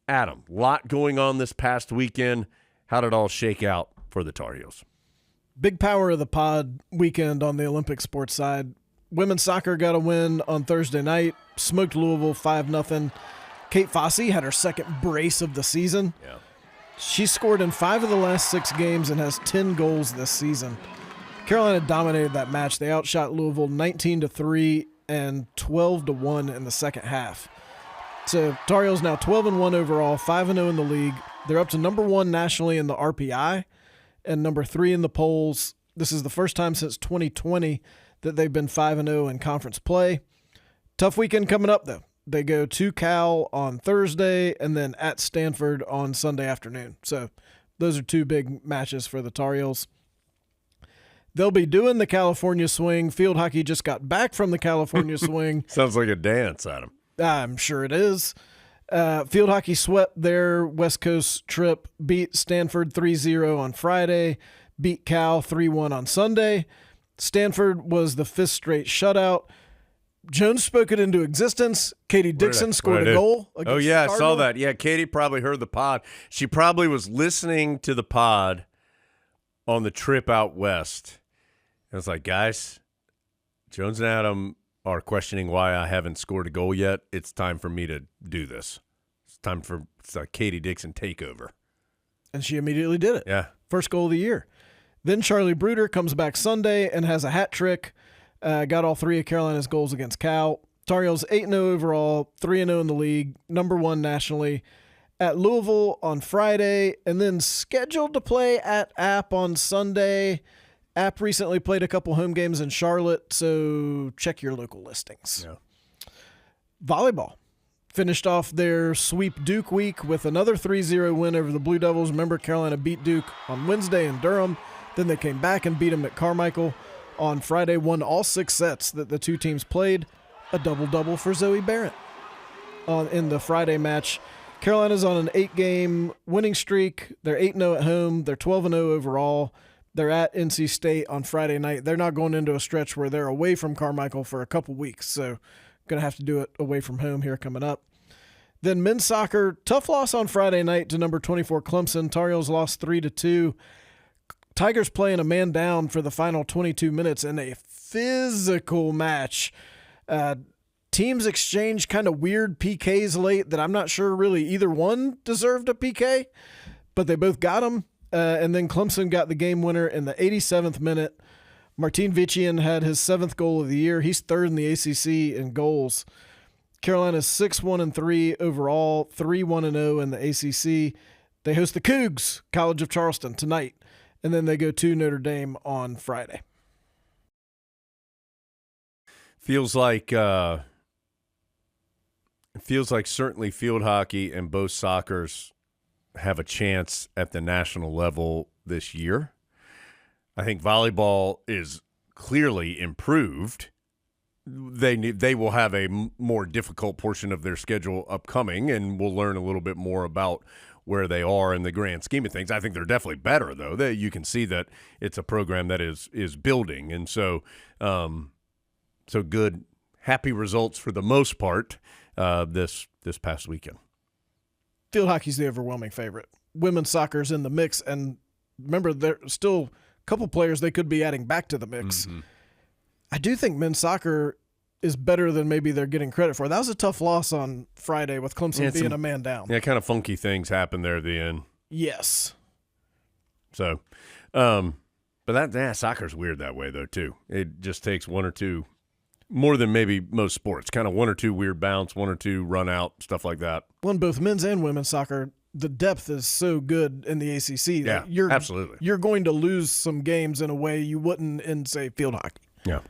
Adam, lot going on this past weekend. How did it all shake out for the Tar Heels? Big power of the pod weekend on the Olympic sports side. Women's soccer got a win on Thursday night, smoked Louisville 5-0. Kate Fossey had her second brace of the season. Yeah. She scored in 5 of the last 6 games and has 10 goals this season. Carolina dominated that match. They outshot Louisville 19-3 and 12-1 in the second half. So Tar Heels now 12-1 overall, 5-0 in the league. They're up to number 1 nationally in the RPI and number 3 in the polls. This is the first time since 2020 that they've been 5-0 in conference play. Tough weekend coming up, though. They go to Cal on Thursday and then at Stanford on Sunday afternoon. So those are 2 big matches for the Tar Heels. They'll be doing the California swing. Field hockey just got back from the California swing. Sounds like a dance, Adam. I'm sure it is. Field hockey swept their West Coast trip, beat Stanford 3-0 on Friday, beat Cal 3-1 on Sunday. Stanford was the 5th straight shutout. Jones spoke it into existence. Katie Dixon scored a goal. Oh, yeah, I saw that. Yeah, Katie probably heard the pod. She probably was listening to the pod on the trip out west. I was like, guys, Jones and Adam are questioning why I haven't scored a goal yet. It's time for me to do this. It's time for Katie Dixon takeover. And she immediately did it. Yeah. First goal of the year. Then Charlie Bruder comes back Sunday and has a hat trick. Got all 3 of Carolina's goals against Cal. Tar Heels 8-0 overall, 3-0 in the league, number 1 nationally. At Louisville on Friday, and then scheduled to play at App on Sunday. App recently played a couple home games in Charlotte, so check your local listings. Yeah. Volleyball finished off their sweep Duke week with another 3-0 win over the Blue Devils. Remember, Carolina beat Duke on Wednesday in Durham. Then they came back and beat them at Carmichael. On Friday, won all 6 sets that the 2 teams played. A double-double for Zoe Barrett in the Friday match. Carolina's on an 8-game winning streak. They're 8-0 at home. They're 12-0 overall. They're at NC State on Friday night. They're not going into a stretch where they're away from Carmichael for a couple weeks, so going to have to do it away from home here coming up. Then men's soccer, tough loss on Friday night to number 24 Clemson. Tar Heels lost 3-2. Tigers playing a man down for the final 22 minutes in a physical match. Teams exchanged kind of weird PKs late that I'm not sure really either one deserved a PK, but they both got them. And then Clemson got the game winner in the 87th minute. Martin Vician had his 7th goal of the year. He's 3rd in the ACC in goals. Carolina's 6-1-3 overall, 3-1-0 in the ACC. They host the Cougs, College of Charleston, tonight. And then they go to Notre Dame on Friday. Feels like certainly field hockey and both soccers have a chance at the national level this year. I think volleyball is clearly improved. They will have a more difficult portion of their schedule upcoming, and we'll learn a little bit more about where they are in the grand scheme of things. I think they're definitely better, though. You can see that it's a program that is building, and so good, happy results for the most part this past weekend. Field hockey's the overwhelming favorite. Women's soccer's in the mix, and remember, there's still a couple players they could be adding back to the mix. Mm-hmm. I do think men's soccer is better than maybe they're getting credit for. That was a tough loss on Friday with Clemson being a man down. Yeah, kind of funky things happened there at the end. Yes. So, but soccer's weird that way, though, too. It just takes one or two, more than maybe most sports, kind of one or two weird bounce, one or two run out, stuff like that. Well, in both men's and women's soccer, the depth is so good in the ACC that absolutely. You're going to lose some games in a way you wouldn't in, say, field hockey. Yeah.